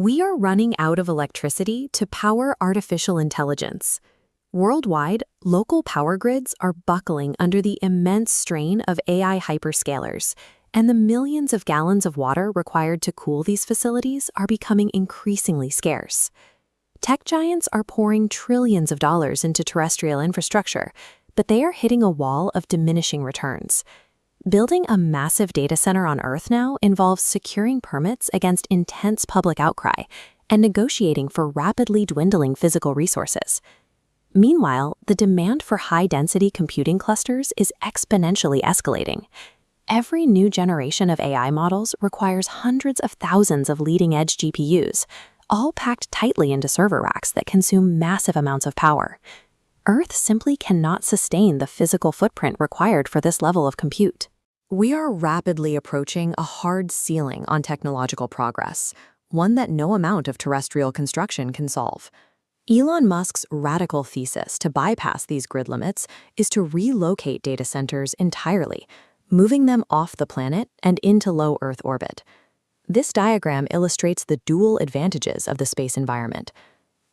We are running out of electricity to power artificial intelligence. Worldwide, local power grids are buckling under the immense strain of AI hyperscalers, and the millions of gallons of water required to cool these facilities are becoming increasingly scarce. Tech giants are pouring trillions of dollars into terrestrial infrastructure, but they are hitting a wall of diminishing returns. Building a massive data center on Earth now involves securing permits against intense public outcry and negotiating for rapidly dwindling physical resources. Meanwhile, the demand for high-density computing clusters is exponentially escalating. Every new generation of AI models requires hundreds of thousands of leading-edge GPUs, all packed tightly into server racks that consume massive amounts of power. Earth simply cannot sustain the physical footprint required for this level of compute. We are rapidly approaching a hard ceiling on technological progress, one that no amount of terrestrial construction can solve. Elon Musk's radical thesis to bypass these grid limits is to relocate data centers entirely, moving them off the planet and into low Earth orbit. This diagram illustrates the dual advantages of the space environment.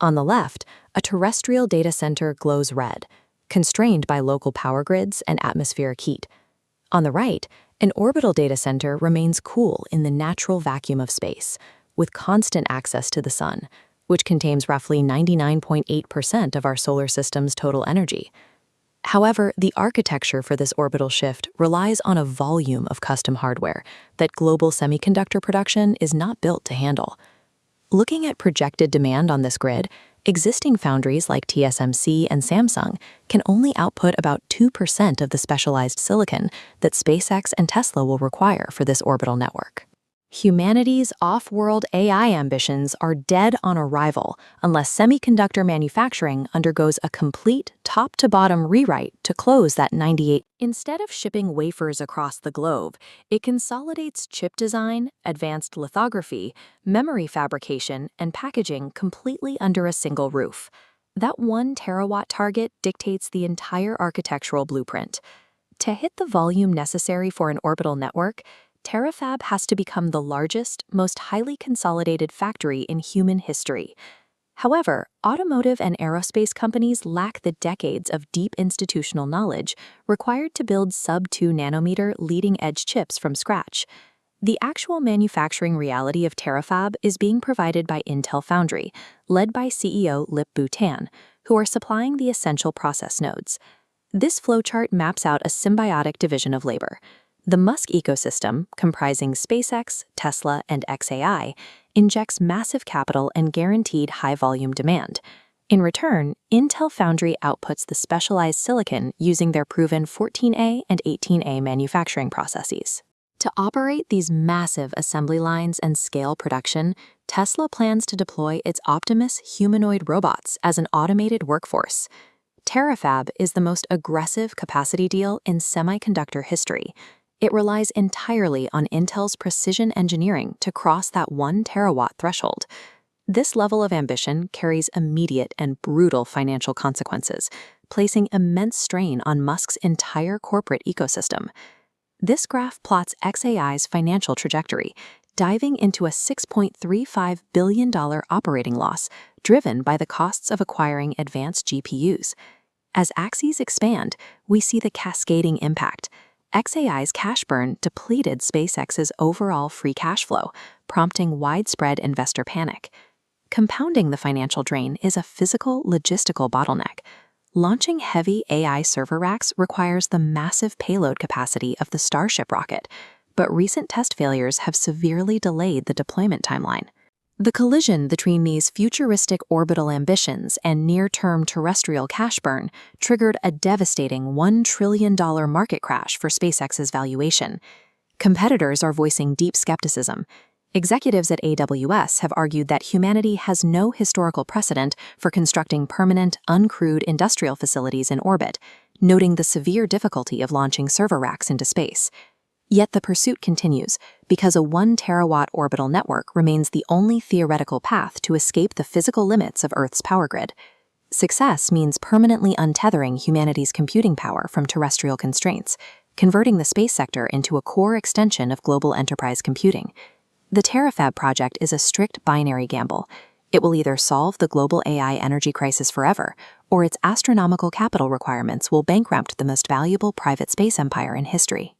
On the left, a terrestrial data center glows red, constrained by local power grids and atmospheric heat. On the right, an orbital data center remains cool in the natural vacuum of space, with constant access to the sun, which contains roughly 99.8% of our solar system's total energy. However, the architecture for this orbital shift relies on a volume of custom hardware that global semiconductor production is not built to handle. Looking at projected demand on this grid, existing foundries like TSMC and Samsung can only output about 2% of the specialized silicon that SpaceX and Tesla will require for this orbital network. Humanity's off-world AI ambitions are dead on arrival unless semiconductor manufacturing undergoes a complete top-to-bottom rewrite to close that 98. Instead of shipping wafers across the globe, it consolidates chip design, advanced lithography, memory fabrication, and packaging completely under a single roof. That 1 terawatt target dictates the entire architectural blueprint. To hit the volume necessary for an orbital network, Terafab has to become the largest, most highly consolidated factory in human history. However, automotive and aerospace companies lack the decades of deep institutional knowledge required to build sub-2 nanometer leading-edge chips from scratch. The actual manufacturing reality of Terafab is being provided by Intel Foundry, led by CEO Lip-Bu Tan, who are supplying the essential process nodes. This flowchart maps out a symbiotic division of labor. The Musk ecosystem, comprising SpaceX, Tesla, and xAI, injects massive capital and guaranteed high-volume demand. In return, Intel Foundry outputs the specialized silicon using their proven 14A and 18A manufacturing processes. To operate these massive assembly lines and scale production, Tesla plans to deploy its Optimus humanoid robots as an automated workforce. Terafab is the most aggressive capacity deal in semiconductor history. It relies entirely on Intel's precision engineering to cross that 1 terawatt threshold. This level of ambition carries immediate and brutal financial consequences, placing immense strain on Musk's entire corporate ecosystem. This graph plots xAI's financial trajectory, diving into a $6.35 billion operating loss driven by the costs of acquiring advanced GPUs. As axes expand, we see the cascading impact. xAI's cash burn depleted SpaceX's overall free cash flow, prompting widespread investor panic. Compounding the financial drain is a physical, logistical bottleneck. Launching heavy AI server racks requires the massive payload capacity of the Starship rocket, but recent test failures have severely delayed the deployment timeline. The collision between these futuristic orbital ambitions and near-term terrestrial cash burn triggered a devastating $1 trillion market crash for SpaceX's valuation. Competitors are voicing deep skepticism. Executives at AWS have argued that humanity has no historical precedent for constructing permanent, uncrewed industrial facilities in orbit, noting the severe difficulty of launching server racks into space. Yet the pursuit continues, because a 1 terawatt orbital network remains the only theoretical path to escape the physical limits of Earth's power grid. Success means permanently untethering humanity's computing power from terrestrial constraints, converting the space sector into a core extension of global enterprise computing. The Terafab project is a strict binary gamble. It will either solve the global AI energy crisis forever, or its astronomical capital requirements will bankrupt the most valuable private space empire in history.